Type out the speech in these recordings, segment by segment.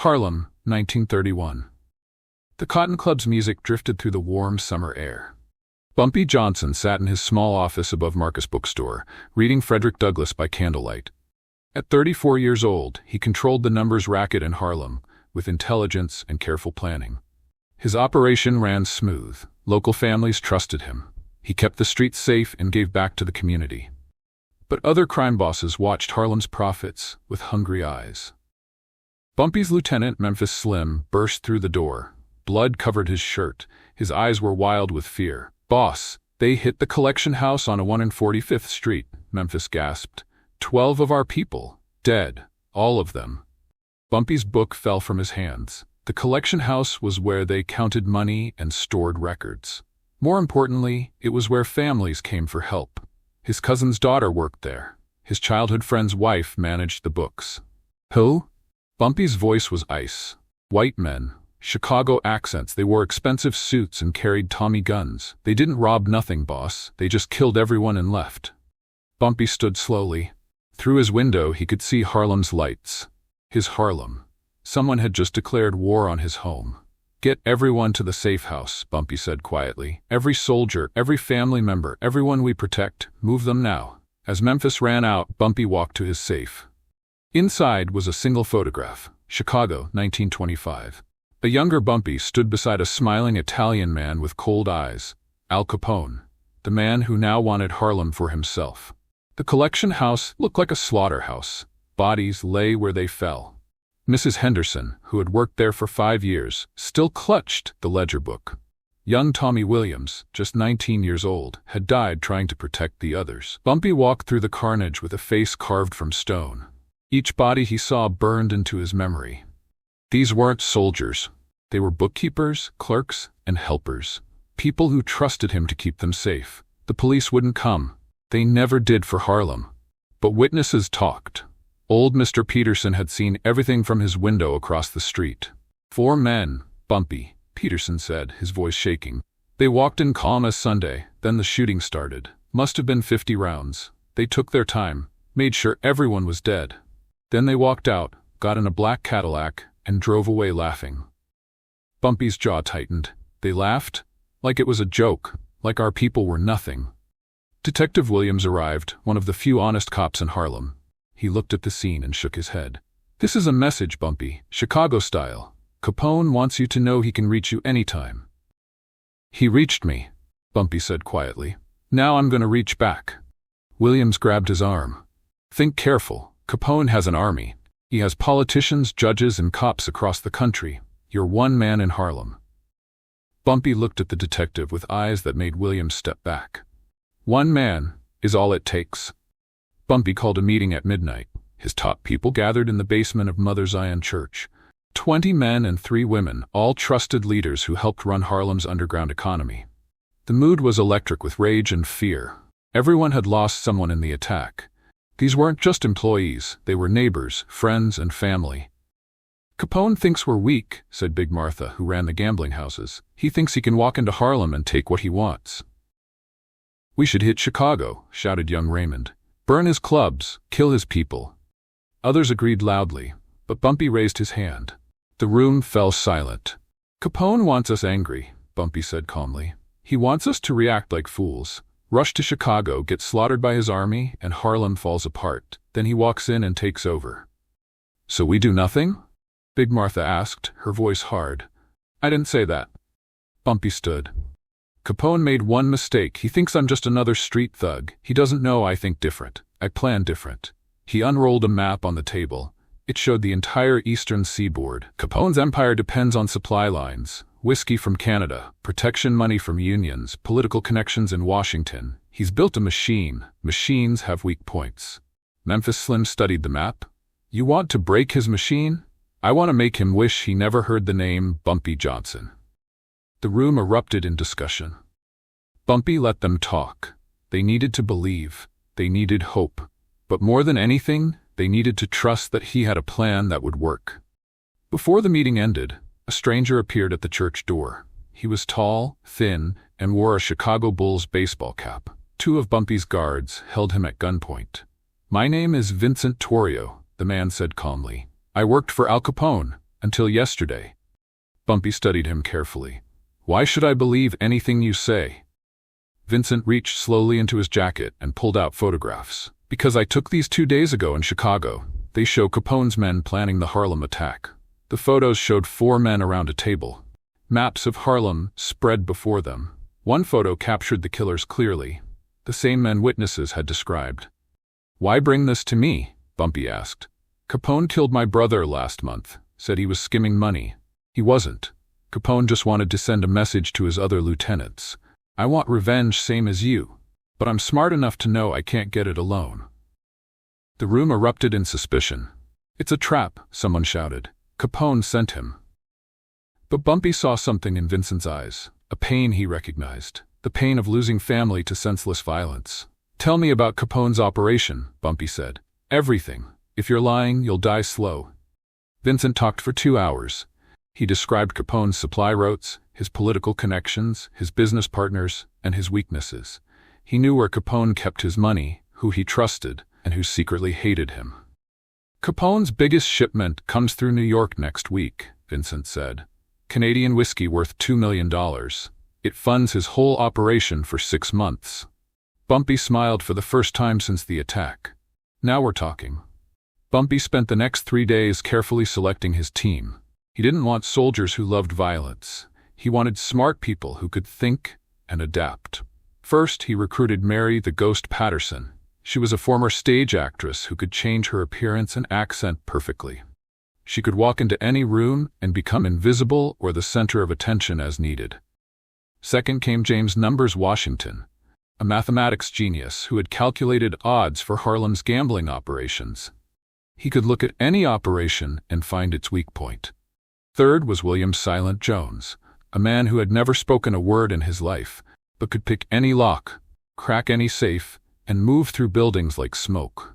Harlem, 1931. The Cotton Club's music drifted through the warm summer air. Bumpy Johnson sat in his small office above Marcus Bookstore, reading Frederick Douglass by candlelight. At 34 years old, he controlled the numbers racket in Harlem, with intelligence and careful planning. His operation ran smooth. Local families trusted him. He kept the streets safe and gave back to the community. But other crime bosses watched Harlem's profits with hungry eyes. Bumpy's lieutenant, Memphis Slim, burst through the door. Blood covered his shirt. His eyes were wild with fear. "Boss, they hit the collection house on 145th Street, Memphis gasped. 12 of our people, dead, all of them. Bumpy's book fell from his hands. The collection house was where they counted money and stored records. More importantly, it was where families came for help. His cousin's daughter worked there. His childhood friend's wife managed the books. Who? Bumpy's voice was ice. White men. Chicago accents. They wore expensive suits and carried Tommy guns. They didn't rob nothing, boss. They just killed everyone and left. Bumpy stood slowly. Through his window, he could see Harlem's lights. His Harlem. Someone had just declared war on his home. "Get everyone to the safe house," Bumpy said quietly. "Every soldier, every family member, everyone we protect, move them now." As Memphis ran out, Bumpy walked to his safe. Inside was a single photograph. Chicago, 1925. A younger Bumpy stood beside a smiling Italian man with cold eyes. Al Capone, the man who now wanted Harlem for himself. The collection house looked like a slaughterhouse. Bodies lay where they fell. Mrs. Henderson, who had worked there for 5 years, still clutched the ledger book. Young Tommy Williams, just 19 years old, had died trying to protect the others. Bumpy walked through the carnage with a face carved from stone. Each body he saw burned into his memory. These weren't soldiers. They were bookkeepers, clerks, and helpers. People who trusted him to keep them safe. The police wouldn't come. They never did for Harlem. But witnesses talked. Old Mr. Peterson had seen everything from his window across the street. 4 men, Bumpy, Peterson said, his voice shaking. They walked in calm as Sunday, then the shooting started. Must have been 50 rounds. They took their time, made sure everyone was dead. Then they walked out, got in a black Cadillac, and drove away laughing. Bumpy's jaw tightened. They laughed? Like it was a joke, like our people were nothing. Detective Williams arrived, one of the few honest cops in Harlem. He looked at the scene and shook his head. "This is a message, Bumpy, Chicago style. Capone wants you to know he can reach you anytime." "He reached me," Bumpy said quietly. "Now I'm gonna reach back." Williams grabbed his arm. "Think careful. Capone has an army. He has politicians, judges, and cops across the country. You're one man in Harlem." Bumpy looked at the detective with eyes that made Williams step back. "One man is all it takes." Bumpy called a meeting at midnight. His top people gathered in the basement of Mother Zion Church. 20 men and 3 women, all trusted leaders who helped run Harlem's underground economy. The mood was electric with rage and fear. Everyone had lost someone in the attack. These weren't just employees, they were neighbors, friends, and family. "Capone thinks we're weak," said Big Martha, who ran the gambling houses. "He thinks he can walk into Harlem and take what he wants." "We should hit Chicago," shouted young Raymond. "Burn his clubs, kill his people." Others agreed loudly, but Bumpy raised his hand. The room fell silent. "Capone wants us angry," Bumpy said calmly. "He wants us to react like fools. Rush to Chicago, get slaughtered by his army, and Harlem falls apart. Then he walks in and takes over." "So we do nothing?" Big Martha asked, her voice hard. "I didn't say that." Bumpy stood. "Capone made one mistake. He thinks I'm just another street thug. He doesn't know I think different. I plan different." He unrolled a map on the table. It showed the entire eastern seaboard. Capone's empire depends on supply lines. Whiskey from Canada, protection money from unions, political connections in Washington. He's built a machine. Machines have weak points. Memphis Slim studied the map. "You want to break his machine? I want to make him wish he never heard the name Bumpy Johnson." The room erupted in discussion. Bumpy let them talk. They needed to believe. They needed hope. But more than anything, they needed to trust that he had a plan that would work. Before the meeting ended, a stranger appeared at the church door. He was tall, thin, and wore a Chicago Bulls baseball cap. 2 of Bumpy's guards held him at gunpoint. "My name is Vincent Torrio," the man said calmly. "I worked for Al Capone. Until yesterday. Bumpy studied him carefully. Why should I believe anything you say? Vincent reached slowly into his jacket and pulled out photographs. Because I took these 2 days ago in Chicago. They show Capone's men planning the Harlem attack. The photos showed 4 men around a table. Maps of Harlem spread before them. One photo captured the killers clearly, the same men witnesses had described. Why bring this to me? Bumpy asked. Capone killed my brother last month, said he was skimming money. He wasn't. Capone just wanted to send a message to his other lieutenants. I want revenge same as you, but I'm smart enough to know I can't get it alone. The room erupted in suspicion. It's a trap, someone shouted. Capone sent him. But Bumpy saw something in Vincent's eyes, a pain he recognized, the pain of losing family to senseless violence. Tell me about Capone's operation, Bumpy said. Everything. If you're lying, you'll die slow. Vincent talked for 2 hours. He described Capone's supply routes, his political connections, his business partners, and his weaknesses. He knew where Capone kept his money, who he trusted, and who secretly hated him. Capone's biggest shipment comes through New York next week, Vincent said. Canadian whiskey worth $2 million. It funds his whole operation for 6 months. Bumpy smiled for the first time since the attack. Now we're talking. Bumpy spent the next 3 days carefully selecting his team. He didn't want soldiers who loved violence. He wanted smart people who could think and adapt. First, he recruited Mary the Ghost Patterson. She was a former stage actress who could change her appearance and accent perfectly. She could walk into any room and become invisible or the center of attention as needed. Second came James Numbers Washington, a mathematics genius who had calculated odds for Harlem's gambling operations. He could look at any operation and find its weak point. Third was William Silent Jones, a man who had never spoken a word in his life, but could pick any lock, crack any safe, and move through buildings like smoke.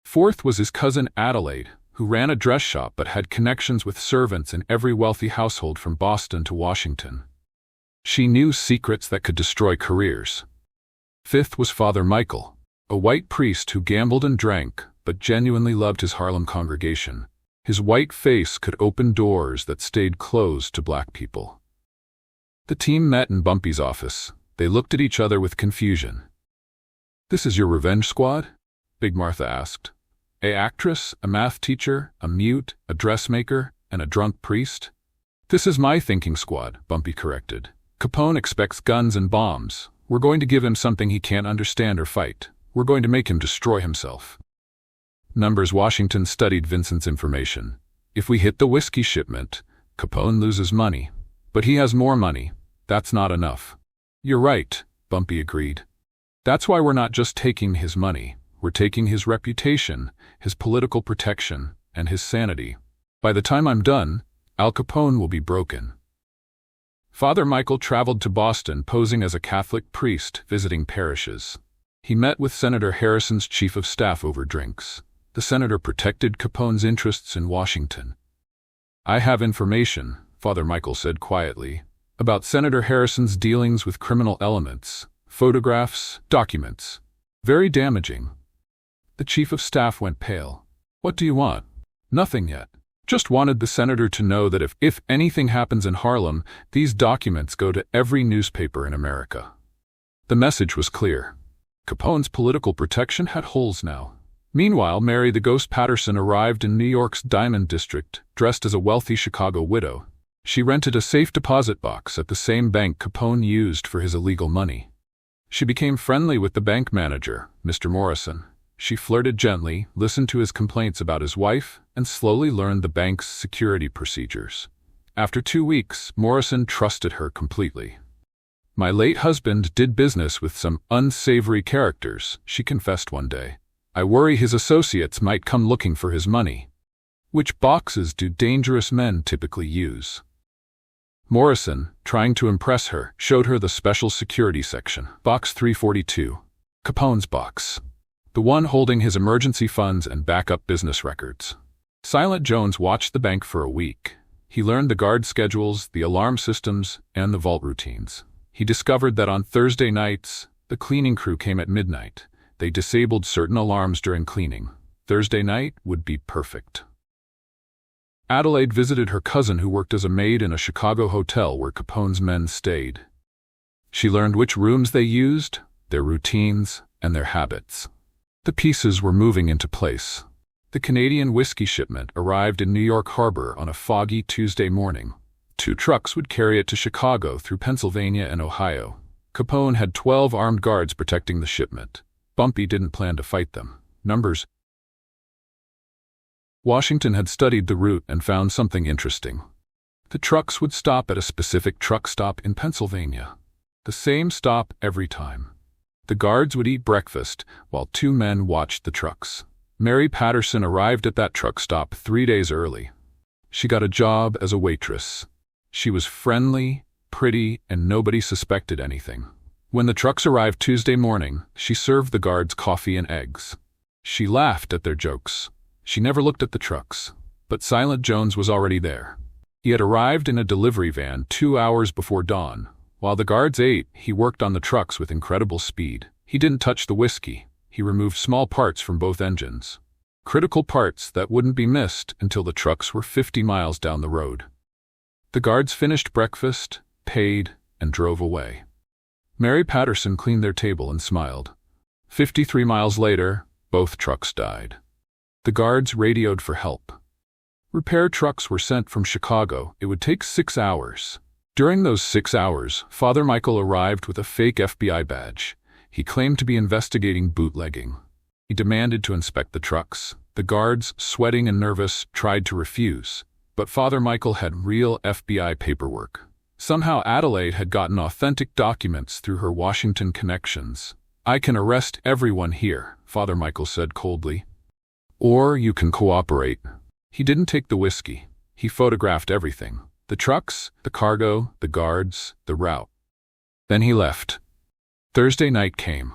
Fourth was his cousin Adelaide, who ran a dress shop but had connections with servants in every wealthy household from Boston to Washington. She knew secrets that could destroy careers. Fifth was Father Michael, a white priest who gambled and drank but genuinely loved his Harlem congregation. His white face could open doors that stayed closed to black people. The team met in Bumpy's office. They looked at each other with confusion. "This is your revenge squad?" Big Martha asked. "A actress, a math teacher, a mute, a dressmaker, and a drunk priest?" "This is my thinking squad," Bumpy corrected. "Capone expects guns and bombs. We're going to give him something he can't understand or fight. We're going to make him destroy himself." Numbers Washington studied Vincent's information. "If we hit the whiskey shipment, Capone loses money. But he has more money. That's not enough." "You're right," Bumpy agreed. "That's why we're not just taking his money. We're taking his reputation, his political protection, and his sanity. By the time I'm done, Al Capone will be broken." Father Michael traveled to Boston posing as a Catholic priest visiting parishes. He met with Senator Harrison's chief of staff over drinks. The senator protected Capone's interests in Washington. "I have information," Father Michael said quietly, "about Senator Harrison's dealings with criminal elements. Photographs, documents. Very damaging." The chief of staff went pale. "What do you want?" "Nothing yet. Just wanted the senator to know that if anything happens in Harlem, these documents go to every newspaper in America." The message was clear. Capone's political protection had holes now. Meanwhile, Mary the Ghost Patterson arrived in New York's Diamond District, dressed as a wealthy Chicago widow. She rented a safe deposit box at the same bank Capone used for his illegal money. She became friendly with the bank manager, Mr. Morrison. She flirted gently, listened to his complaints about his wife, and slowly learned the bank's security procedures. After 2 weeks, Morrison trusted her completely. "My late husband did business with some unsavory characters," she confessed one day. "I worry his associates might come looking for his money." "Which boxes do dangerous men typically use?" Morrison, trying to impress her, showed her the special security section. Box 342. Capone's box. The one holding his emergency funds and backup business records. Silent Jones watched the bank for a week. He learned the guard schedules, the alarm systems, and the vault routines. He discovered that on Thursday nights, the cleaning crew came at midnight. They disabled certain alarms during cleaning. Thursday night would be perfect. Adelaide visited her cousin who worked as a maid in a Chicago hotel where Capone's men stayed. She learned which rooms they used, their routines, and their habits. The pieces were moving into place. The Canadian whiskey shipment arrived in New York Harbor on a foggy Tuesday morning. 2 trucks would carry it to Chicago through Pennsylvania and Ohio. Capone had 12 armed guards protecting the shipment. Bumpy didn't plan to fight them. Numbers. Washington had studied the route and found something interesting. The trucks would stop at a specific truck stop in Pennsylvania. The same stop every time. The guards would eat breakfast while 2 men watched the trucks. Mary Patterson arrived at that truck stop 3 days early. She got a job as a waitress. She was friendly, pretty, and nobody suspected anything. When the trucks arrived Tuesday morning, she served the guards coffee and eggs. She laughed at their jokes. She never looked at the trucks. But Silent Jones was already there. He had arrived in a delivery van 2 hours before dawn. While the guards ate, he worked on the trucks with incredible speed. He didn't touch the whiskey. He removed small parts from both engines. Critical parts that wouldn't be missed until the trucks were 50 miles down the road. The guards finished breakfast, paid, and drove away. Mary Patterson cleaned their table and smiled. 53 miles later, both trucks died. The guards radioed for help. Repair trucks were sent from Chicago. It would take 6 hours. During those 6 hours, Father Michael arrived with a fake FBI badge. He claimed to be investigating bootlegging. He demanded to inspect the trucks. The guards, sweating and nervous, tried to refuse. But Father Michael had real FBI paperwork. Somehow Adelaide had gotten authentic documents through her Washington connections. "I can arrest everyone here," Father Michael said coldly. "Or you can cooperate." He didn't take the whiskey. He photographed everything. The trucks, the cargo, the guards, the route. Then he left. Thursday night came.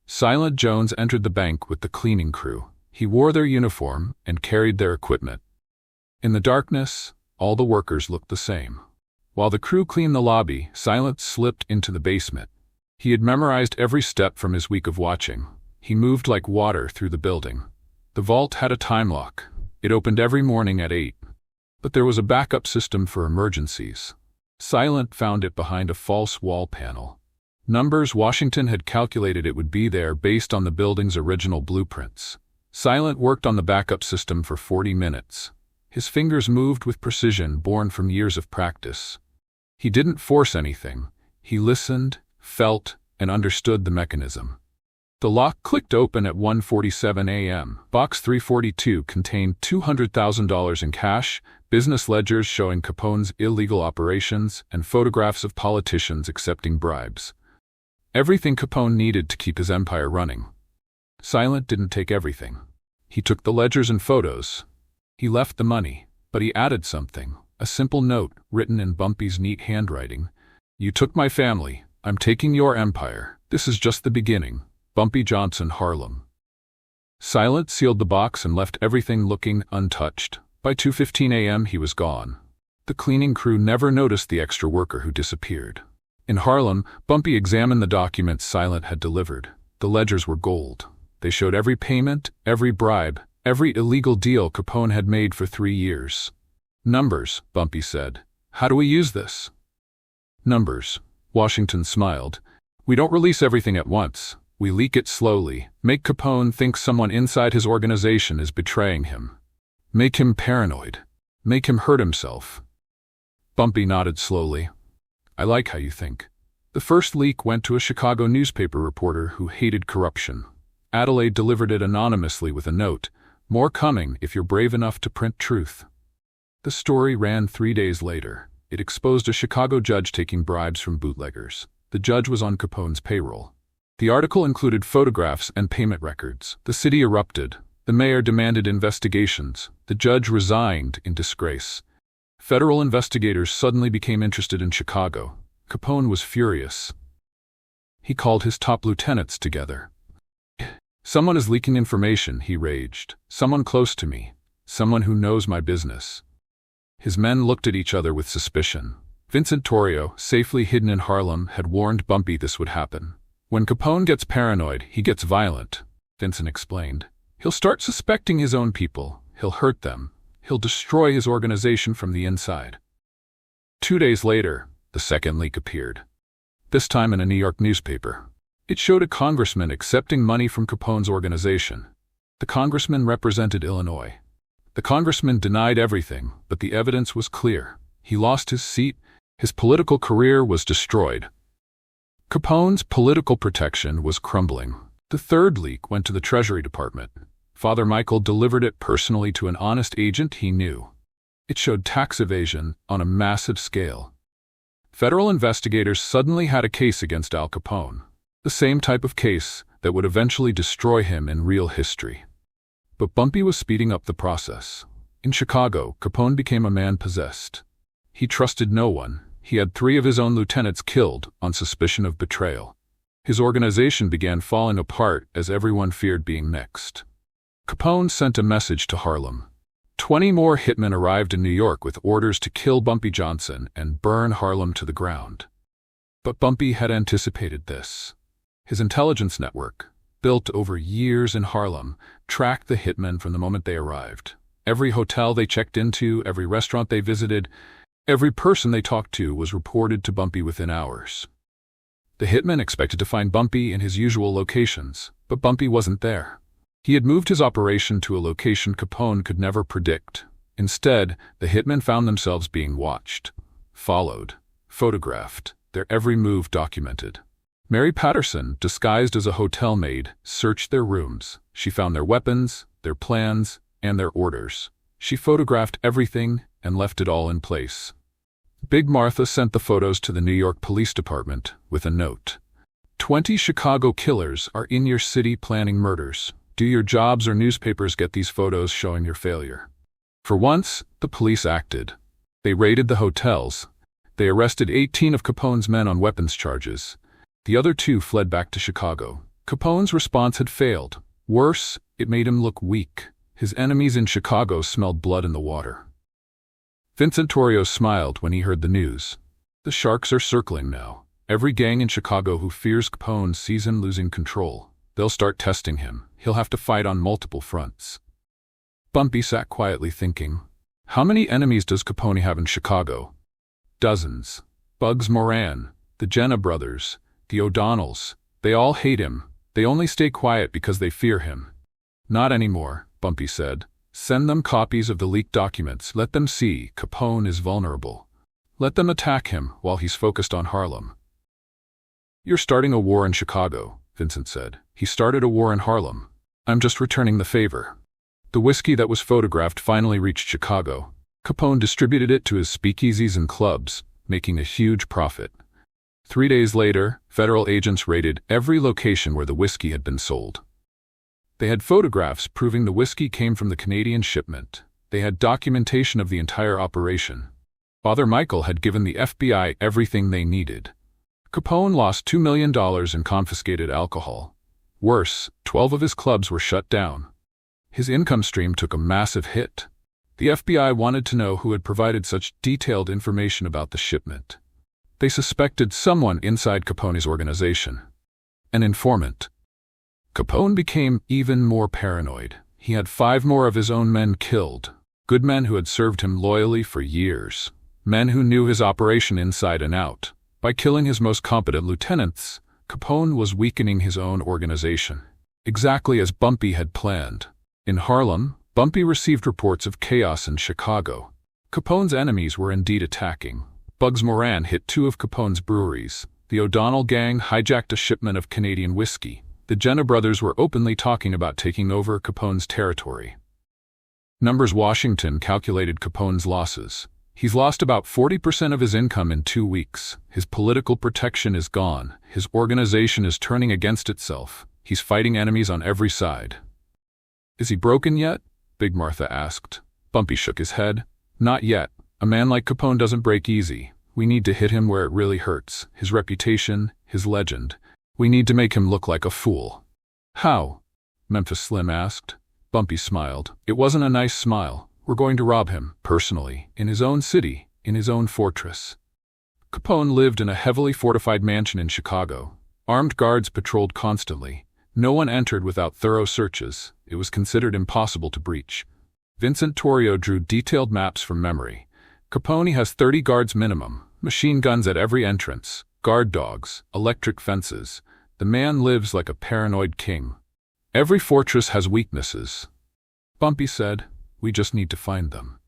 Silent Jones entered the bank with the cleaning crew. He wore their uniform and carried their equipment. In the darkness, all the workers looked the same. While the crew cleaned the lobby, Silent slipped into the basement. He had memorized every step from his week of watching. He moved like water through the building. The vault had a time lock. It opened every morning at 8. But there was a backup system for emergencies. Silent found it behind a false wall panel. Numbers. Washington had calculated it would be there based on the building's original blueprints. Silent worked on the backup system for 40 minutes. His fingers moved with precision born from years of practice. He didn't force anything. He listened, felt, and understood the mechanism. The lock clicked open at 1:47 a.m. Box 342 contained $200,000 in cash, business ledgers showing Capone's illegal operations, and photographs of politicians accepting bribes. Everything Capone needed to keep his empire running. Silent didn't take everything. He took the ledgers and photos. He left the money, but he added something, a simple note written in Bumpy's neat handwriting. "You took my family. I'm taking your empire. This is just the beginning. Bumpy Johnson, Harlem." Silent sealed the box and left everything looking untouched. By 2:15 a.m. he was gone. The cleaning crew never noticed the extra worker who disappeared. In Harlem, Bumpy examined the documents Silent had delivered. The ledgers were gold. They showed every payment, every bribe, every illegal deal Capone had made for 3 years. "Numbers," Bumpy said. "How do we use this?" "Numbers." Washington smiled. "We don't release everything at once. We leak it slowly. Make Capone think someone inside his organization is betraying him. Make him paranoid. Make him hurt himself." Bumpy nodded slowly. "I like how you think." The first leak went to a Chicago newspaper reporter who hated corruption. Adelaide delivered it anonymously with a note, "More coming if you're brave enough to print truth." The story ran 3 days later. It exposed a Chicago judge taking bribes from bootleggers. The judge was on Capone's payroll. The article included photographs and payment records. The city erupted. The mayor demanded investigations. The judge resigned in disgrace. Federal investigators suddenly became interested in Chicago. Capone was furious. He called his top lieutenants together. "Someone is leaking information," he raged. "Someone close to me. Someone who knows my business." His men looked at each other with suspicion. Vincent Torrio, safely hidden in Harlem, had warned Bumpy this would happen. "When Capone gets paranoid, he gets violent," Vincent explained. "He'll start suspecting his own people. He'll hurt them. He'll destroy his organization from the inside. 2 days later, the second leak appeared. This time in a New York newspaper. It showed a congressman accepting money from Capone's organization. The congressman represented Illinois. The congressman denied everything, but the evidence was clear. He lost his seat. His political career was destroyed. Capone's political protection was crumbling. The third leak went to the Treasury Department. Father Michael delivered it personally to an honest agent he knew. It showed tax evasion on a massive scale. Federal investigators suddenly had a case against Al Capone, the same type of case that would eventually destroy him in real history. But Bumpy was speeding up the process. In Chicago, Capone became a man possessed. He trusted no one. He had 3 of his own lieutenants killed on suspicion of betrayal. His organization began falling apart as everyone feared being next. Capone sent a message to Harlem. 20 more hitmen arrived in New York with orders to kill Bumpy Johnson and burn Harlem to the ground. But Bumpy had anticipated this. His intelligence network, built over years in Harlem, tracked the hitmen from the moment they arrived. Every hotel they checked into, every restaurant they visited, every person they talked to was reported to Bumpy within hours. The hitmen expected to find Bumpy in his usual locations, but Bumpy wasn't there. He had moved his operation to a location Capone could never predict. Instead, the hitmen found themselves being watched, followed, photographed, their every move documented. Mary Patterson, disguised as a hotel maid, searched their rooms. She found their weapons, their plans, and their orders. She photographed everything and left it all in place. Big Martha sent the photos to the New York Police Department with a note. 20 Chicago killers are in your city planning murders. Do your jobs or newspapers get these photos showing your failure? For once, the police acted. They raided the hotels. They arrested 18 of Capone's men on weapons charges. The other 2 fled back to Chicago. Capone's response had failed. Worse, it made him look weak. His enemies in Chicago smelled blood in the water. Vincent Torrio smiled when he heard the news. The sharks are circling now. Every gang in Chicago who fears Capone sees him losing control. They'll start testing him. He'll have to fight on multiple fronts. Bumpy sat quietly thinking. How many enemies does Capone have in Chicago? Dozens. Bugs Moran, the Jenna brothers, the O'Donnells. They all hate him. They only stay quiet because they fear him. Not anymore, Bumpy said. Send them copies of the leaked documents. Let them see Capone is vulnerable. Let them attack him while he's focused on Harlem. You're starting a war in Chicago, Vincent said. He started a war in Harlem. I'm just returning the favor. The whiskey that was photographed finally reached Chicago. Capone distributed it to his speakeasies and clubs, making a huge profit. 3 days later, federal agents raided every location where the whiskey had been sold. They had photographs proving the whiskey came from the Canadian shipment. They had documentation of the entire operation. Father Michael had given the FBI everything they needed. Capone lost $2 million in confiscated alcohol. Worse, 12 of his clubs were shut down. His income stream took a massive hit. The FBI wanted to know who had provided such detailed information about the shipment. They suspected someone inside Capone's organization. An informant. Capone became even more paranoid. He had 5 more of his own men killed. Good men who had served him loyally for years. Men who knew his operation inside and out. By killing his most competent lieutenants, Capone was weakening his own organization. Exactly as Bumpy had planned. In Harlem, Bumpy received reports of chaos in Chicago. Capone's enemies were indeed attacking. Bugs Moran hit 2 of Capone's breweries. The O'Donnell gang hijacked a shipment of Canadian whiskey. The Jenna brothers were openly talking about taking over Capone's territory. Numbers Washington calculated Capone's losses. He's lost about 40% of his income in 2 weeks. His political protection is gone. His organization is turning against itself. He's fighting enemies on every side. Is he broken yet? Big Martha asked. Bumpy shook his head. Not yet. A man like Capone doesn't break easy. We need to hit him where it really hurts. His reputation, his legend. We need to make him look like a fool. How? Memphis Slim asked. Bumpy smiled. It wasn't a nice smile. We're going to rob him, personally, in his own city, in his own fortress. Capone lived in a heavily fortified mansion in Chicago. Armed guards patrolled constantly. No one entered without thorough searches. It was considered impossible to breach. Vincent Torrio drew detailed maps from memory. Capone has 30 guards minimum, machine guns at every entrance, guard dogs, electric fences. The man lives like a paranoid king. Every fortress has weaknesses. Bumpy said, "We just need to find them."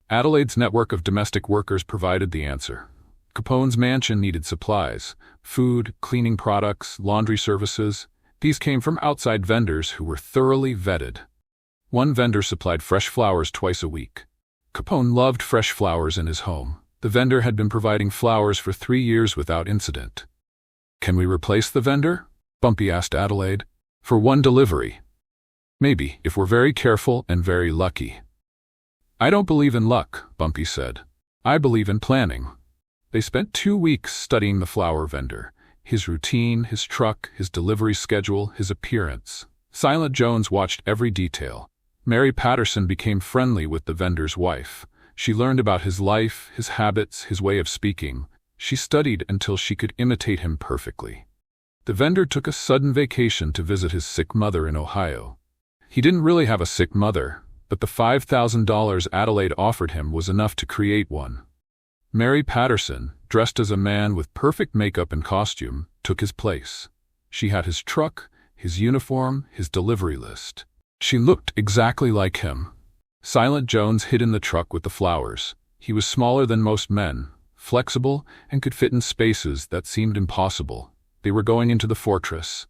Adelaide's network of domestic workers provided the answer. Capone's mansion needed supplies, food, cleaning products, laundry services. These came from outside vendors who were thoroughly vetted. One vendor supplied fresh flowers twice a week. Capone loved fresh flowers in his home. The vendor had been providing flowers for 3 years without incident. "Can we replace the vendor?" Bumpy asked Adelaide. "For one delivery." "Maybe, if we're very careful and very lucky." "I don't believe in luck," Bumpy said. "I believe in planning." They spent 2 weeks studying the flower vendor, his routine, his truck, his delivery schedule, his appearance. Silent Jones watched every detail. Mary Patterson became friendly with the vendor's wife. She learned about his life, his habits, his way of speaking. She studied until she could imitate him perfectly. The vendor took a sudden vacation to visit his sick mother in Ohio. He didn't really have a sick mother, but the $5,000 Adelaide offered him was enough to create one. Mary Patterson, dressed as a man with perfect makeup and costume, took his place. She had his truck, his uniform, his delivery list. She looked exactly like him. Silent Jones hid in the truck with the flowers. He was smaller than most men, flexible, and could fit in spaces that seemed impossible. They were going into the fortress.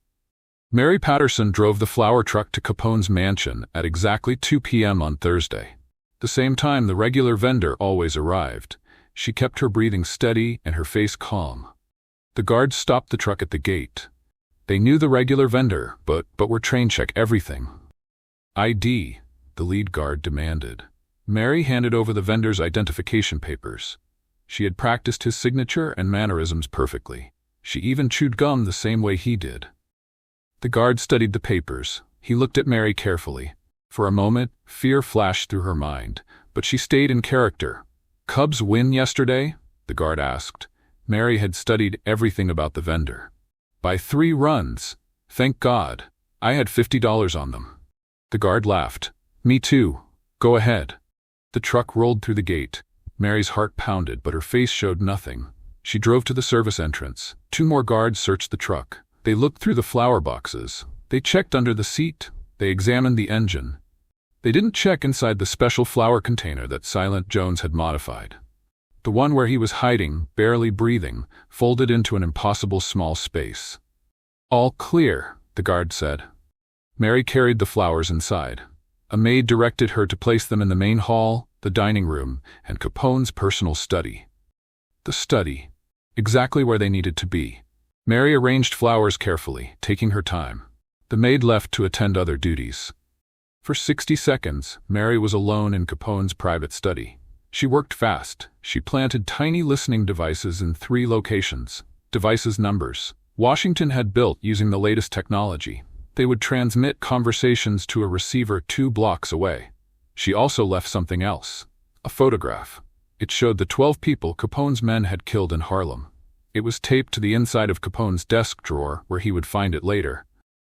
Mary Patterson drove the flower truck to Capone's mansion at exactly 2 p.m. on Thursday. The same time the regular vendor always arrived. She kept her breathing steady and her face calm. The guards stopped the truck at the gate. They knew the regular vendor, but were trained to check everything. "ID," the lead guard demanded. Mary handed over the vendor's identification papers. She had practiced his signature and mannerisms perfectly. She even chewed gum the same way he did. The guard studied the papers. He looked at Mary carefully. For a moment, fear flashed through her mind, but she stayed in character. "Cubs win yesterday?" the guard asked. Mary had studied everything about the vendor. "By 3 runs. Thank God. I had $50 on them." The guard laughed. "Me too. Go ahead." The truck rolled through the gate. Mary's heart pounded, but her face showed nothing. She drove to the service entrance. 2 more guards searched the truck. They looked through the flower boxes. They checked under the seat. They examined the engine. They didn't check inside the special flower container that Silent Jones had modified. The one where he was hiding, barely breathing, folded into an impossible small space. "All clear," the guard said. Mary carried the flowers inside. A maid directed her to place them in the main hall, the dining room, and Capone's personal study. The study. Exactly where they needed to be. Mary arranged flowers carefully, taking her time. The maid left to attend other duties. For 60 seconds, Mary was alone in Capone's private study. She worked fast. She planted tiny listening devices in 3 locations. Devices numbers. Washington had built using the latest technology. They would transmit conversations to a receiver 2 blocks away. She also left something else. A photograph. It showed the 12 people Capone's men had killed in Harlem. It was taped to the inside of Capone's desk drawer where he would find it later.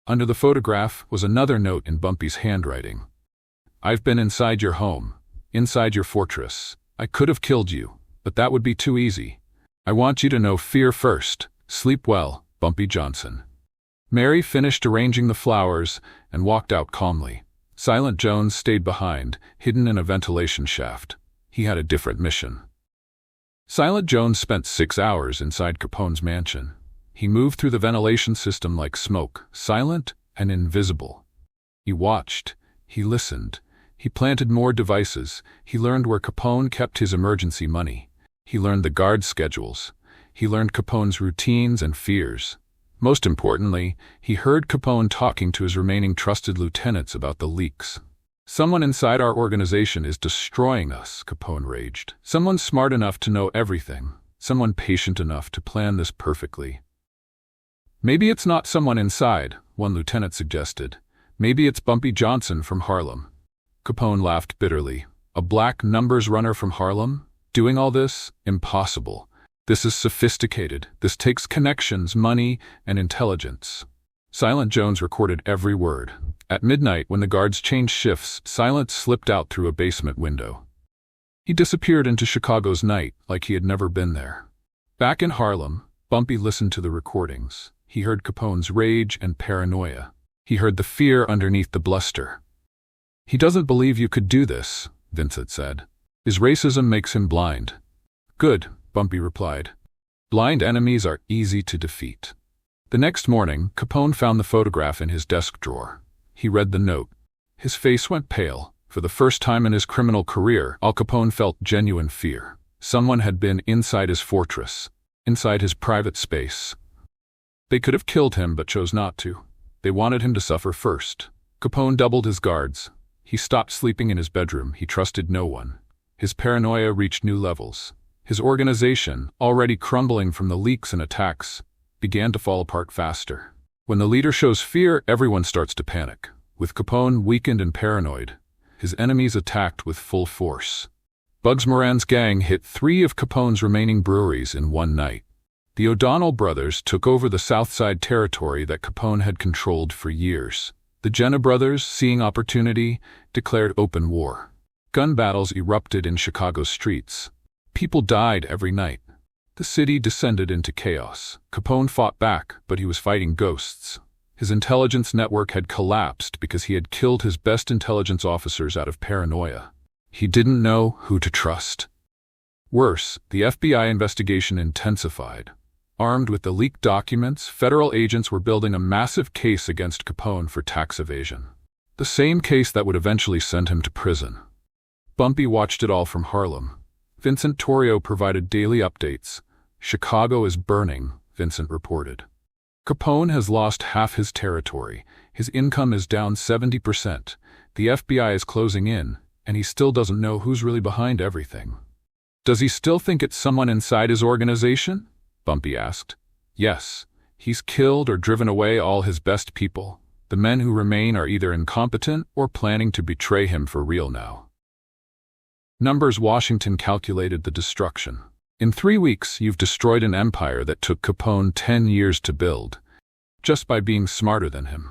Under the photograph was another note in Bumpy's handwriting. "I've been inside your home, inside your fortress. I could have killed you, but that would be too easy. I want you to know fear first. Sleep well, Bumpy Johnson." Mary finished arranging the flowers and walked out calmly. Silent Jones stayed behind, hidden in a ventilation shaft. He had a different mission. Silent Jones spent 6 hours inside Capone's mansion. He moved through the ventilation system like smoke, silent and invisible. He watched. He listened. He planted more devices. He learned where Capone kept his emergency money. He learned the guard schedules. He learned Capone's routines and fears. Most importantly, he heard Capone talking to his remaining trusted lieutenants about the leaks. "Someone inside our organization is destroying us," Capone raged. "Someone smart enough to know everything. Someone patient enough to plan this perfectly." "Maybe it's not someone inside," one lieutenant suggested. "Maybe it's Bumpy Johnson from Harlem." Capone laughed bitterly. "A black numbers runner from Harlem? Doing all this? Impossible. This is sophisticated. This takes connections, money, and intelligence." Silent Jones recorded every word. At midnight, when the guards changed shifts, Silence slipped out through a basement window. He disappeared into Chicago's night like he had never been there. Back in Harlem, Bumpy listened to the recordings. He heard Capone's rage and paranoia. He heard the fear underneath the bluster. "He doesn't believe you could do this," Vincent said. "His racism makes him blind." "Good," Bumpy replied. "Blind enemies are easy to defeat." The next morning, Capone found the photograph in his desk drawer. He read the note. His face went pale. For the first time in his criminal career, Al Capone felt genuine fear. Someone had been inside his fortress, inside his private space. They could have killed him but chose not to. They wanted him to suffer first. Capone doubled his guards. He stopped sleeping in his bedroom. He trusted no one. His paranoia reached new levels. His organization, already crumbling from the leaks and attacks, began to fall apart faster. When the leader shows fear, everyone starts to panic. With Capone weakened and paranoid, his enemies attacked with full force. Bugs Moran's gang hit 3 of Capone's remaining breweries in one night. The O'Donnell brothers took over the South Side territory that Capone had controlled for years. The Jenna brothers, seeing opportunity, declared open war. Gun battles erupted in Chicago's streets. People died every night. The city descended into chaos. Capone fought back, but he was fighting ghosts. His intelligence network had collapsed because he had killed his best intelligence officers out of paranoia. He didn't know who to trust. Worse, the FBI investigation intensified. Armed with the leaked documents, federal agents were building a massive case against Capone for tax evasion. The same case that would eventually send him to prison. Bumpy watched it all from Harlem. Vincent Torrio provided daily updates. "Chicago is burning," Vincent reported. "Capone has lost half his territory. His income is down 70%. The FBI is closing in, and he still doesn't know who's really behind everything." "Does he still think it's someone inside his organization?" Bumpy asked. "Yes. He's killed or driven away all his best people. The men who remain are either incompetent or planning to betray him for real now." Numbers Washington calculated the destruction. "In 3 weeks, you've destroyed an empire that took Capone 10 years to build, just by being smarter than him."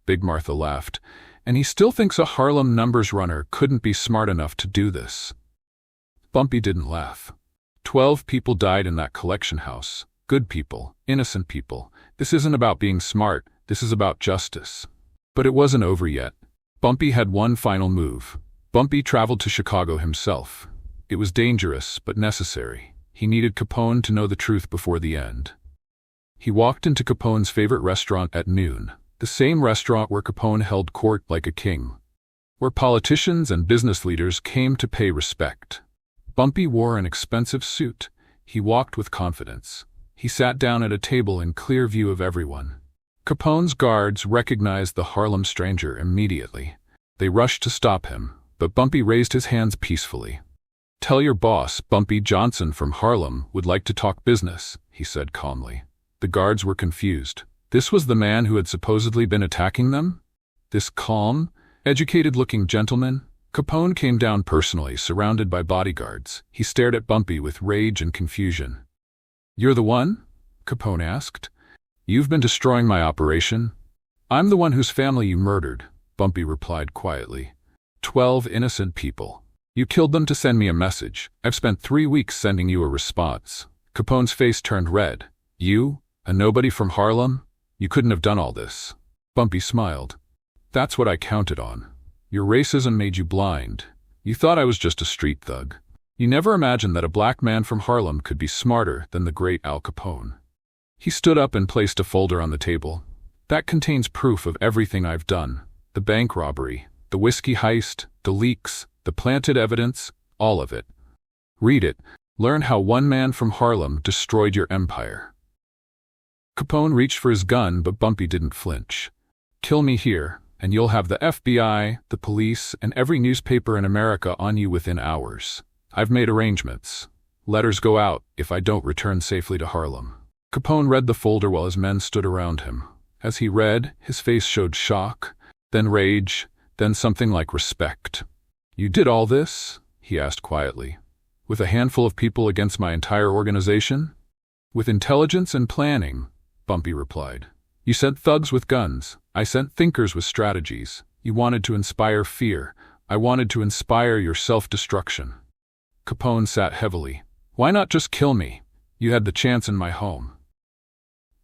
Big Martha laughed. "And he still thinks a Harlem numbers runner couldn't be smart enough to do this." Bumpy didn't laugh. 12 people died in that collection house. Good people, innocent people. This isn't about being smart, this is about justice. But it wasn't over yet. Bumpy had one final move. Bumpy traveled to Chicago himself. It was dangerous, but necessary. He needed Capone to know the truth before the end. He walked into Capone's favorite restaurant at noon, the same restaurant where Capone held court like a king, where politicians and business leaders came to pay respect. Bumpy wore an expensive suit. He walked with confidence. He sat down at a table in clear view of everyone. Capone's guards recognized the Harlem stranger immediately. They rushed to stop him, but Bumpy raised his hands peacefully. "Tell your boss, Bumpy Johnson from Harlem, would like to talk business," he said calmly. The guards were confused. This was the man who had supposedly been attacking them? This calm, educated-looking gentleman? Capone came down personally, surrounded by bodyguards. He stared at Bumpy with rage and confusion. "You're the one?" Capone asked. "You've been destroying my operation." "I'm the one whose family you murdered," Bumpy replied quietly. 12 innocent people. You killed them to send me a message. I've spent 3 weeks sending you a response." Capone's face turned red. "You? A nobody from Harlem? You couldn't have done all this." Bumpy smiled. "That's what I counted on. Your racism made you blind. You thought I was just a street thug. You never imagined that a black man from Harlem could be smarter than the great Al Capone." He stood up and placed a folder on the table. "That contains proof of everything I've done. The bank robbery, the whiskey heist, the leaks, the planted evidence, all of it. Read it. Learn how one man from Harlem destroyed your empire." Capone reached for his gun, but Bumpy didn't flinch. "Kill me here, and you'll have the FBI, the police, and every newspaper in America on you within hours. I've made arrangements. Letters go out if I don't return safely to Harlem." Capone read the folder while his men stood around him. As he read, his face showed shock, then rage, then something like respect. "You did all this?" he asked quietly. "With a handful of people against my entire organization?" "With intelligence and planning," Bumpy replied. You sent thugs with guns. I sent thinkers with strategies. You wanted to inspire fear. I wanted to inspire your self-destruction. Capone sat heavily. Why not just kill me? You had the chance in my home.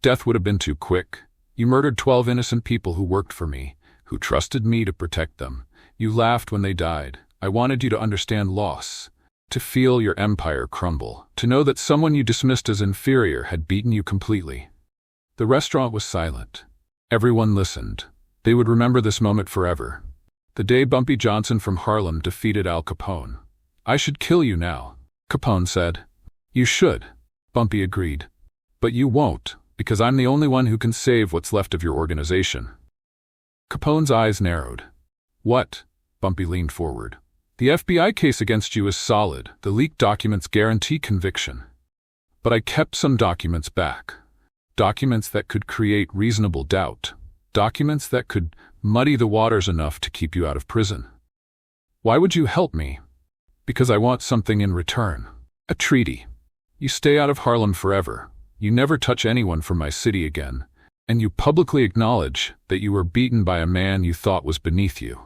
Death would have been too quick. You murdered 12 innocent people who worked for me, who trusted me to protect them. You laughed when they died. I wanted you to understand loss, to feel your empire crumble, to know that someone you dismissed as inferior had beaten you completely. The restaurant was silent. Everyone listened. They would remember this moment forever. The day Bumpy Johnson from Harlem defeated Al Capone. I should kill you now, Capone said. You should, Bumpy agreed. But you won't, because I'm the only one who can save what's left of your organization. Capone's eyes narrowed. What? Bumpy leaned forward. The FBI case against you is solid. The leaked documents guarantee conviction. But I kept some documents back. Documents that could create reasonable doubt. Documents that could muddy the waters enough to keep you out of prison. Why would you help me? Because I want something in return. A treaty. You stay out of Harlem forever. You never touch anyone from my city again. And you publicly acknowledge that you were beaten by a man you thought was beneath you.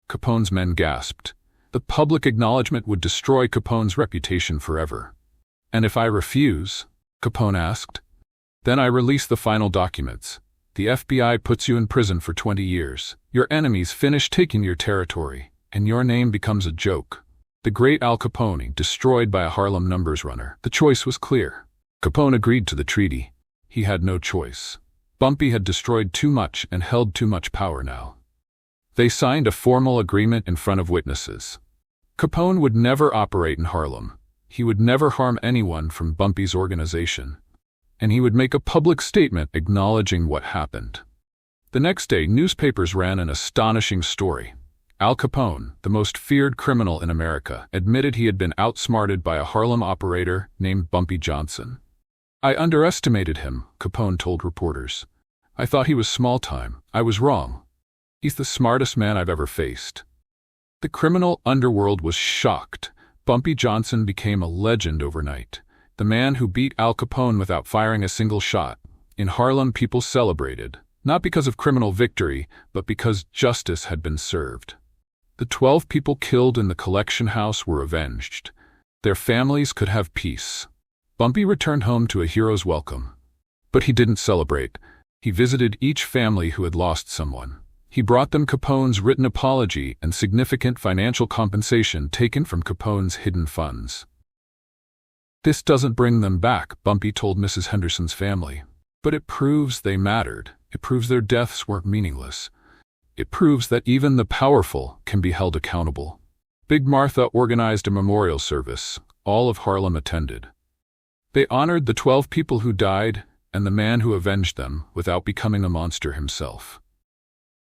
Capone's men gasped. The public acknowledgement would destroy Capone's reputation forever. And if I refuse? Capone asked. Then I release the final documents. The FBI puts you in prison for 20 years. Your enemies finish taking your territory, and your name becomes a joke. The great Al Capone, destroyed by a Harlem numbers runner. The choice was clear. Capone agreed to the treaty. He had no choice. Bumpy had destroyed too much and held too much power now. They signed a formal agreement in front of witnesses. Capone would never operate in Harlem. He would never harm anyone from Bumpy's organization. And he would make a public statement acknowledging what happened. The next day, newspapers ran an astonishing story. Al Capone, the most feared criminal in America, admitted he had been outsmarted by a Harlem operator named Bumpy Johnson. I underestimated him, Capone told reporters. I thought he was small time. I was wrong. He's the smartest man I've ever faced. The criminal underworld was shocked. Bumpy Johnson became a legend overnight. The man who beat Al Capone without firing a single shot. In Harlem, people celebrated, not because of criminal victory, but because justice had been served. The 12 people killed in the collection house were avenged. Their families could have peace. Bumpy returned home to a hero's welcome. But he didn't celebrate. He visited each family who had lost someone. He brought them Capone's written apology and significant financial compensation taken from Capone's hidden funds. This doesn't bring them back, Bumpy told Mrs. Henderson's family. But it proves they mattered. It proves their deaths weren't meaningless. It proves that even the powerful can be held accountable. Big Martha organized a memorial service. All of Harlem attended. They honored the 12 people who died and the man who avenged them without becoming a monster himself.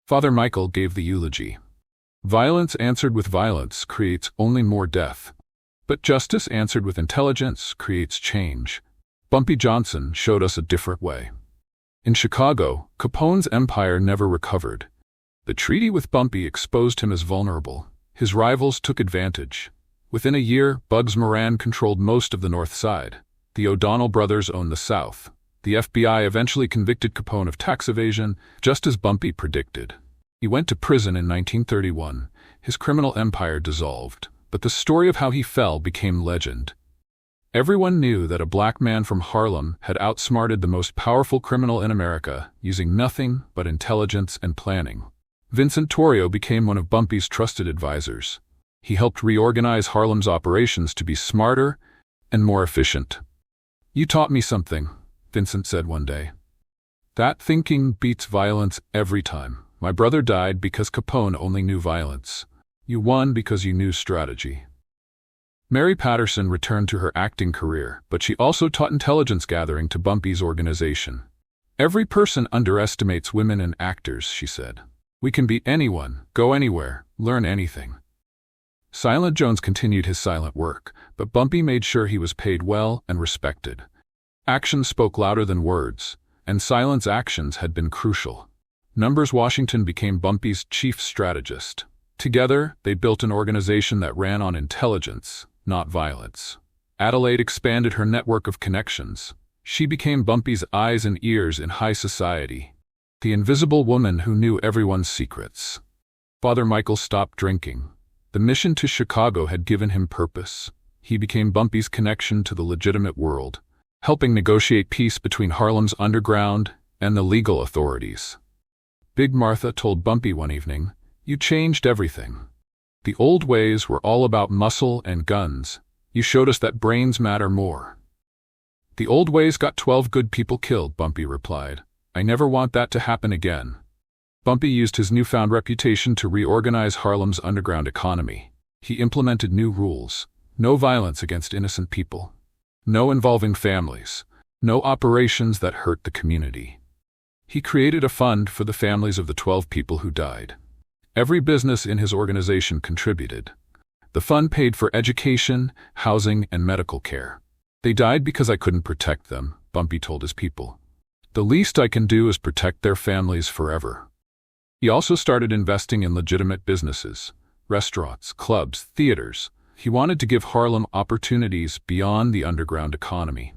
Father Michael gave the eulogy. Violence answered with violence creates only more death. But justice answered with intelligence creates change. Bumpy Johnson showed us a different way. In Chicago, Capone's empire never recovered. The treaty with Bumpy exposed him as vulnerable. His rivals took advantage. Within a year, Bugs Moran controlled most of the North Side. The O'Donnell brothers owned the South. The FBI eventually convicted Capone of tax evasion, just as Bumpy predicted. He went to prison in 1931. His criminal empire dissolved. But the story of how he fell became legend. Everyone knew that a black man from Harlem had outsmarted the most powerful criminal in America, using nothing but intelligence and planning. Vincent Torrio became one of Bumpy's trusted advisors. He helped reorganize Harlem's operations to be smarter and more efficient. You taught me something, Vincent said one day. That thinking beats violence every time. My brother died because Capone only knew violence. You won because you knew strategy. Mary Patterson returned to her acting career, but she also taught intelligence gathering to Bumpy's organization. Every person underestimates women and actors, she said. We can be anyone, go anywhere, learn anything. Silent Jones continued his silent work, but Bumpy made sure he was paid well and respected. Action spoke louder than words, and Silent's actions had been crucial. Numbers Washington became Bumpy's chief strategist. Together, they built an organization that ran on intelligence, not violence. Adelaide expanded her network of connections. She became Bumpy's eyes and ears in high society. The invisible woman who knew everyone's secrets. Father Michael stopped drinking. The mission to Chicago had given him purpose. He became Bumpy's connection to the legitimate world, helping negotiate peace between Harlem's underground and the legal authorities. Big Martha told Bumpy one evening, "You changed everything. The old ways were all about muscle and guns. You showed us that brains matter more." "The old ways got 12 good people killed," Bumpy replied. "I never want that to happen again." Bumpy used his newfound reputation to reorganize Harlem's underground economy. He implemented new rules: no violence against innocent people, no involving families, no operations that hurt the community. He created a fund for the families of the 12 people who died. Every business in his organization contributed. The fund paid for education, housing, and medical care. "They died because I couldn't protect them," Bumpy told his people. "The least I can do is protect their families forever." He also started investing in legitimate businesses: restaurants, clubs, theaters. He wanted to give Harlem opportunities beyond the underground economy.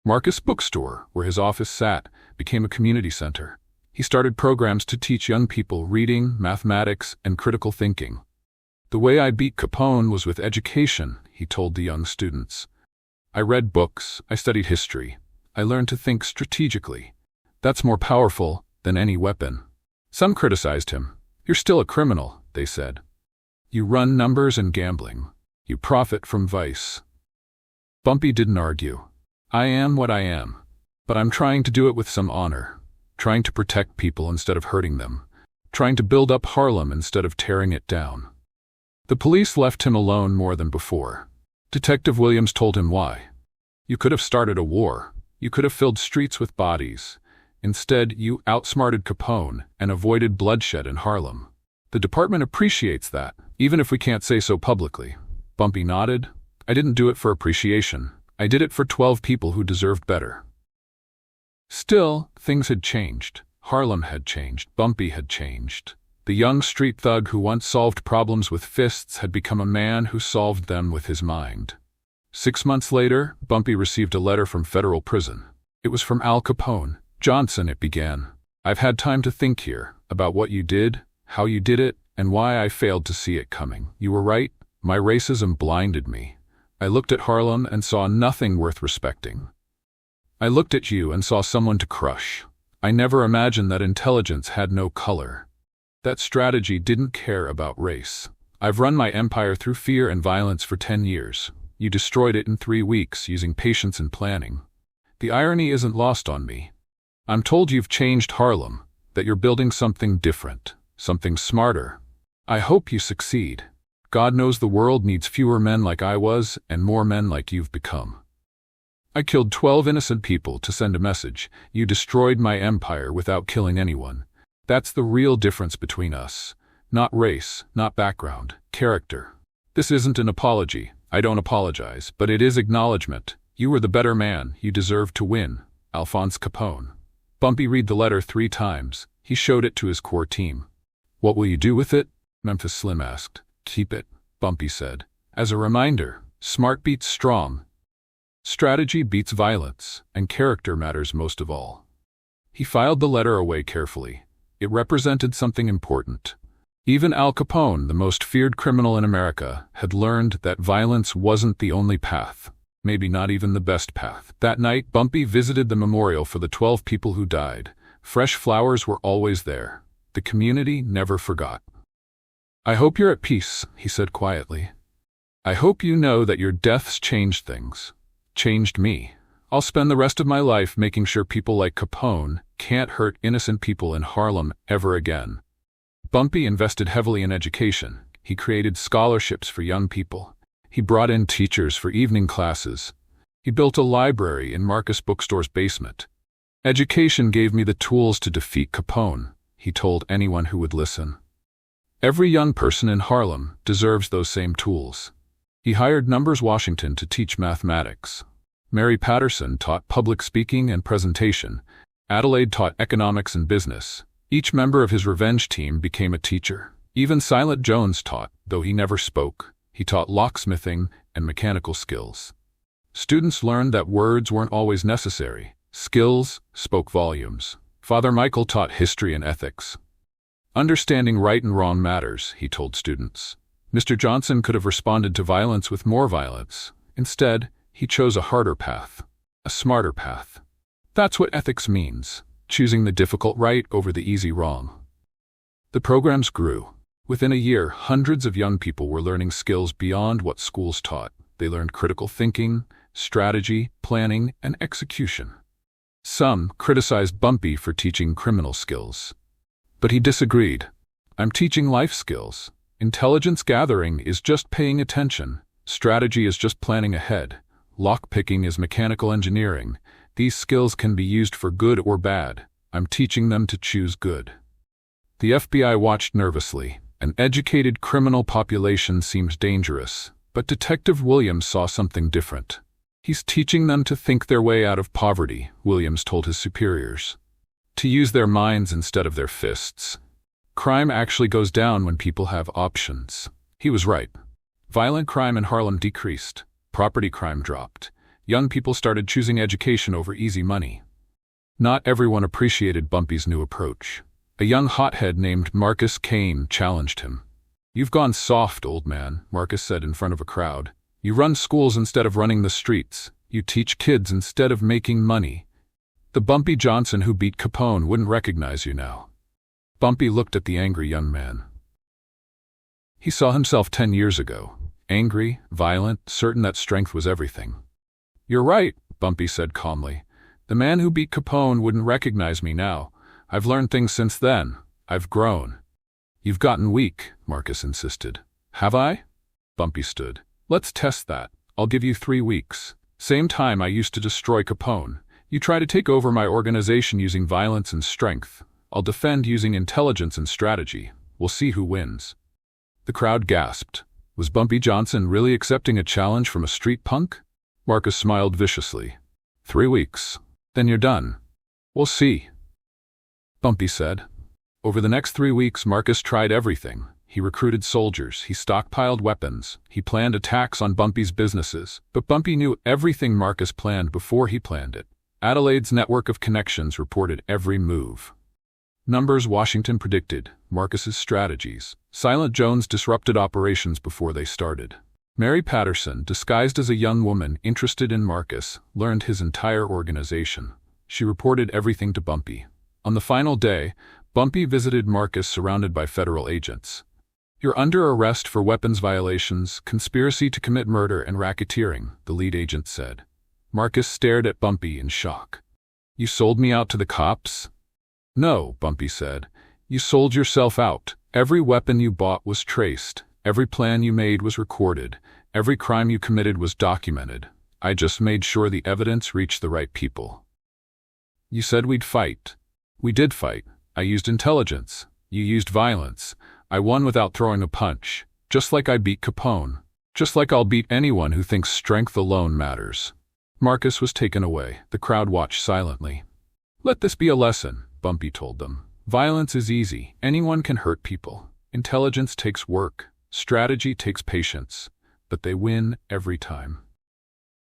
Marcus Bookstore, where his office sat, became a community center. He started programs to teach young people reading, mathematics, and critical thinking. "The way I beat Capone was with education," he told the young students. "I read books, I studied history. I learned to think strategically. That's more powerful than any weapon." Some criticized him. "You're still a criminal," they said. "You run numbers and gambling. You profit from vice." Bumpy didn't argue. "I am what I am, but I'm trying to do it with some honor, trying to protect people instead of hurting them, trying to build up Harlem instead of tearing it down." The police left him alone more than before. Detective Williams told him why. "You could have started a war. You could have filled streets with bodies. Instead, you outsmarted Capone and avoided bloodshed in Harlem. The department appreciates that, even if we can't say so publicly." Bumpy nodded. "I didn't do it for appreciation. I did it for 12 people who deserved better." Still, things had changed. Harlem had changed. Bumpy had changed. The young street thug who once solved problems with fists had become a man who solved them with his mind. 6 months later, Bumpy received a letter from federal prison. It was from Al Capone. "Johnson," it began. "I've had time to think here about what you did, how you did it, and why I failed to see it coming. You were right. My racism blinded me. I looked at Harlem and saw nothing worth respecting. I looked at you and saw someone to crush. I never imagined that intelligence had no color. That strategy didn't care about race. I've run my empire through fear and violence for 10 years. You destroyed it in 3 weeks using patience and planning. The irony isn't lost on me. I'm told you've changed Harlem, that you're building something different, something smarter. I hope you succeed. God knows the world needs fewer men like I was and more men like you've become. I killed 12 innocent people to send a message. You destroyed my empire without killing anyone. That's the real difference between us. Not race, not background, character. This isn't an apology. I don't apologize, but it is acknowledgement. You were the better man. You deserved to win. Alphonse Capone." Bumpy read the letter 3 times. He showed it to his core team. "What will you do with it?" Memphis Slim asked. "Keep it," Bumpy said. "As a reminder, smart beats strong. Strategy beats violence, and character matters most of all." He filed the letter away carefully. It represented something important. Even Al Capone, the most feared criminal in America, had learned that violence wasn't the only path, maybe not even the best path. That night, Bumpy visited the memorial for the 12 people who died. Fresh flowers were always there. The community never forgot. "I hope you're at peace," he said quietly. "I hope you know that your deaths changed things. Changed me. I'll spend the rest of my life making sure people like Capone can't hurt innocent people in Harlem ever again." Bumpy invested heavily in education. He created scholarships for young people. He brought in teachers for evening classes. He built a library in Marcus Bookstore's basement. "Education gave me the tools to defeat Capone," he told anyone who would listen. "Every young person in Harlem deserves those same tools." He hired Numbers Washington to teach mathematics. Mary Patterson taught public speaking and presentation. Adelaide taught economics and business. Each member of his revenge team became a teacher. Even Silent Jones taught, though he never spoke. He taught locksmithing and mechanical skills. Students learned that words weren't always necessary. Skills spoke volumes. Father Michael taught history and ethics. Understanding right and wrong matters, he told students. Mr. Johnson could have responded to violence with more violence. Instead, he chose a harder path, a smarter path. That's what ethics means, choosing the difficult right over the easy wrong. The programs grew. Within a year, hundreds of young people were learning skills beyond what schools taught. They learned critical thinking, strategy, planning, and execution. Some criticized Bumpy for teaching criminal skills. But he disagreed. I'm teaching life skills. Intelligence gathering is just paying attention. Strategy is just planning ahead. Lockpicking is mechanical engineering. These skills can be used for good or bad. I'm teaching them to choose good. The FBI watched nervously. An educated criminal population seemed dangerous, but Detective Williams saw something different. He's teaching them to think their way out of poverty, Williams told his superiors. To use their minds instead of their fists. Crime actually goes down when people have options. He was right. Violent crime in Harlem decreased. Property crime dropped. Young people started choosing education over easy money. Not everyone appreciated Bumpy's new approach. A young hothead named Marcus Kane challenged him. "You've gone soft, old man," Marcus said in front of a crowd. "You run schools instead of running the streets. You teach kids instead of making money. The Bumpy Johnson who beat Capone wouldn't recognize you now." Bumpy looked at the angry young man. He saw himself 10 years ago, angry, violent, certain that strength was everything. "You're right," Bumpy said calmly. "The man who beat Capone wouldn't recognize me now. I've learned things since then. I've grown." "You've gotten weak," Marcus insisted. "Have I?" Bumpy stood. "Let's test that. I'll give you 3 weeks. Same time I used to destroy Capone. You try to take over my organization using violence and strength. I'll defend using intelligence and strategy. We'll see who wins." The crowd gasped. Was Bumpy Johnson really accepting a challenge from a street punk? Marcus smiled viciously. 3 weeks. Then you're done. We'll see, Bumpy said. Over the next 3 weeks, Marcus tried everything. He recruited soldiers, he stockpiled weapons, he planned attacks on Bumpy's businesses. But Bumpy knew everything Marcus planned before he planned it. Adelaide's network of connections reported every move. Numbers Washington predicted, Marcus's strategies. Silent Jones disrupted operations before they started. Mary Patterson, disguised as a young woman interested in Marcus, learned his entire organization. She reported everything to Bumpy. On the final day, Bumpy visited Marcus surrounded by federal agents. "You're under arrest for weapons violations, conspiracy to commit murder, and racketeering," the lead agent said. Marcus stared at Bumpy in shock. "You sold me out to the cops?" "No," Bumpy said. "You sold yourself out. Every weapon you bought was traced. Every plan you made was recorded. Every crime you committed was documented. I just made sure the evidence reached the right people. You said we'd fight. We did fight. I used intelligence. You used violence. I won without throwing a punch. Just like I beat Capone. Just like I'll beat anyone who thinks strength alone matters." Marcus was taken away. The crowd watched silently. "Let this be a lesson," Bumpy told them. "Violence is easy. Anyone can hurt people. Intelligence takes work. Strategy takes patience. But they win every time."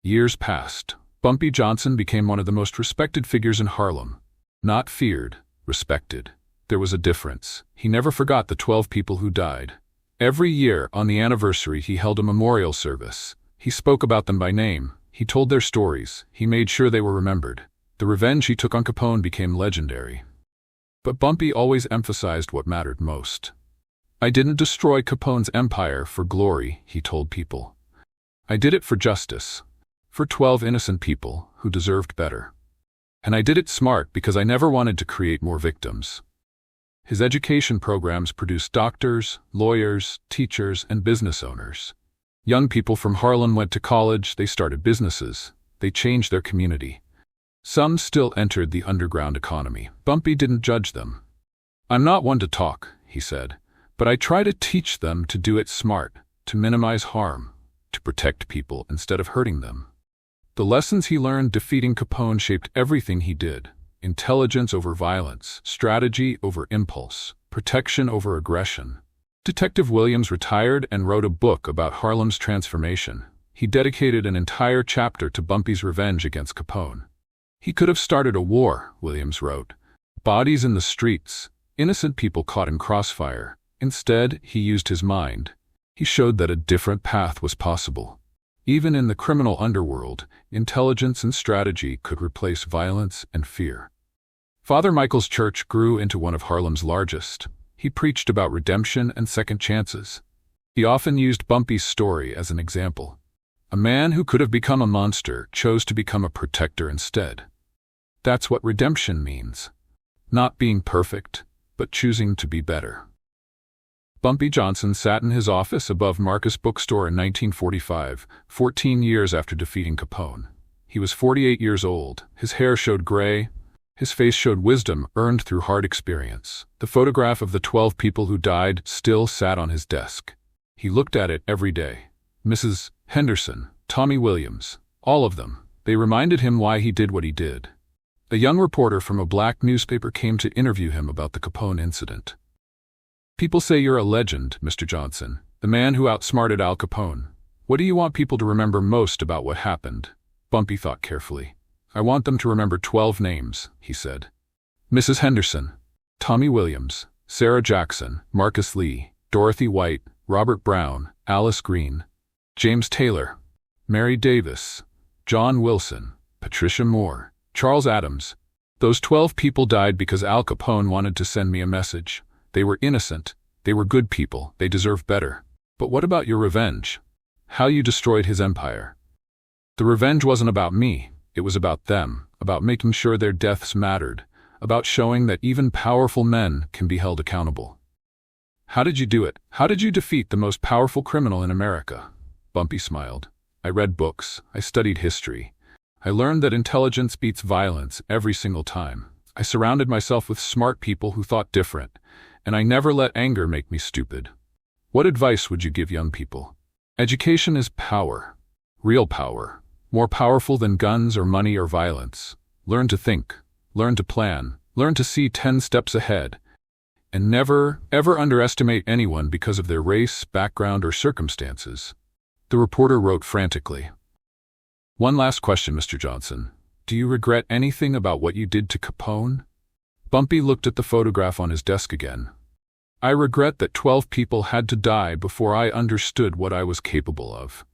Years passed. Bumpy Johnson became one of the most respected figures in Harlem. Not feared, respected. There was a difference. He never forgot the 12 people who died. Every year, on the anniversary, he held a memorial service. He spoke about them by name. He told their stories. He made sure they were remembered. The revenge he took on Capone became legendary. But Bumpy always emphasized what mattered most. "I didn't destroy Capone's empire for glory," he told people. "I did it for justice. For 12 innocent people who deserved better. And I did it smart because I never wanted to create more victims." His education programs produced doctors, lawyers, teachers, and business owners. Young people from Harlem went to college, they started businesses, they changed their community. Some still entered the underground economy. Bumpy didn't judge them. "I'm not one to talk," he said, "but I try to teach them to do it smart, to minimize harm, to protect people instead of hurting them." The lessons he learned defeating Capone shaped everything he did. Intelligence over violence, strategy over impulse, protection over aggression. Detective Williams retired and wrote a book about Harlem's transformation. He dedicated an entire chapter to Bumpy's revenge against Capone. "He could have started a war," Williams wrote, Bodies in the streets, innocent people caught in crossfire. Instead, he used his mind. He showed that a different path was possible. Even in the criminal underworld, intelligence and strategy could replace violence and fear. Father Michael's church grew into one of Harlem's largest. He preached about redemption and second chances. He often used Bumpy's story as an example. A man who could have become a monster chose to become a protector instead. That's what redemption means. Not being perfect, but choosing to be better. Bumpy Johnson sat in his office above Marcus Bookstore in 1945, 14 years after defeating Capone. He was 48 years old. His hair showed gray. His face showed wisdom earned through hard experience. The photograph of the 12 people who died still sat on his desk. He looked at it every day. Mrs. Henderson, Tommy Williams, all of them. They reminded him why he did what he did. A young reporter from a black newspaper came to interview him about the Capone incident. "People say you're a legend, Mr. Johnson, the man who outsmarted Al Capone. What do you want people to remember most about what happened?" Bumpy thought carefully. "I want them to remember 12 names," he said. Mrs. Henderson, Tommy Williams, Sarah Jackson, Marcus Lee, Dorothy White, Robert Brown, Alice Green, James Taylor, Mary Davis, John Wilson, Patricia Moore, Charles Adams. Those 12 people died because Al Capone wanted to send me a message. They were innocent. They were good people. They deserve better. But what about your revenge? How you destroyed his empire? The revenge wasn't about me. It was about them, about making sure their deaths mattered, about showing that even powerful men can be held accountable. How did you do it? How did you defeat the most powerful criminal in America? Bumpy smiled. I read books. I studied history. I learned that intelligence beats violence every single time. I surrounded myself with smart people who thought different, and I never let anger make me stupid. What advice would you give young people? Education is power. Real power. More powerful than guns or money or violence. Learn to think. Learn to plan. Learn to see 10 steps ahead. And never, ever underestimate anyone because of their race, background, or circumstances. The reporter wrote frantically. One last question, Mr. Johnson. Do you regret anything about what you did to Capone? Bumpy looked at the photograph on his desk again. I regret that 12 people had to die before I understood what I was capable of.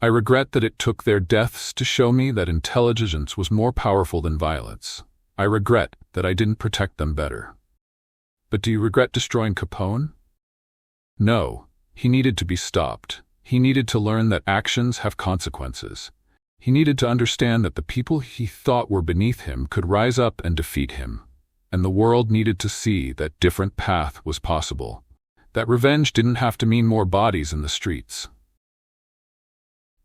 I regret that it took their deaths to show me that intelligence was more powerful than violence. I regret that I didn't protect them better. But do you regret destroying Capone? No, he needed to be stopped. He needed to learn that actions have consequences. He needed to understand that the people he thought were beneath him could rise up and defeat him. And the world needed to see that different path was possible. That revenge didn't have to mean more bodies in the streets.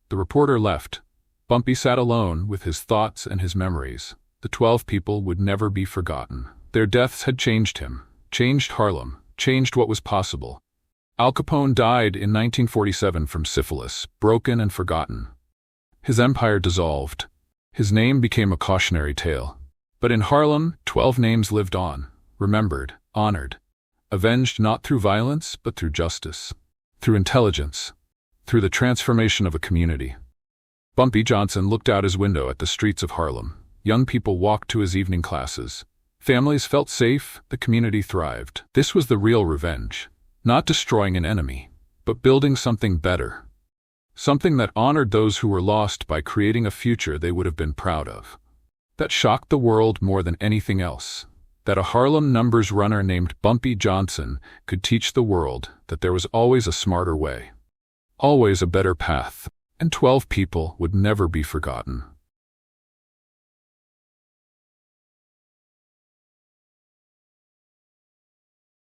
The reporter left. Bumpy sat alone with his thoughts and his memories. The 12 people would never be forgotten. Their deaths had changed him, changed Harlem, changed what was possible. Al Capone died in 1947 from syphilis, broken and forgotten. His empire dissolved. His name became a cautionary tale. But in Harlem, 12 names lived on, remembered, honored, avenged not through violence, but through justice, through intelligence, through the transformation of a community. Bumpy Johnson looked out his window at the streets of Harlem. Young people walked to his evening classes. Families felt safe, the community thrived. This was the real revenge. Not destroying an enemy, but building something better. Something that honored those who were lost by creating a future they would have been proud of. That shocked the world more than anything else. That a Harlem numbers runner named Bumpy Johnson could teach the world that there was always a smarter way. Always a better path. And 12 people would never be forgotten.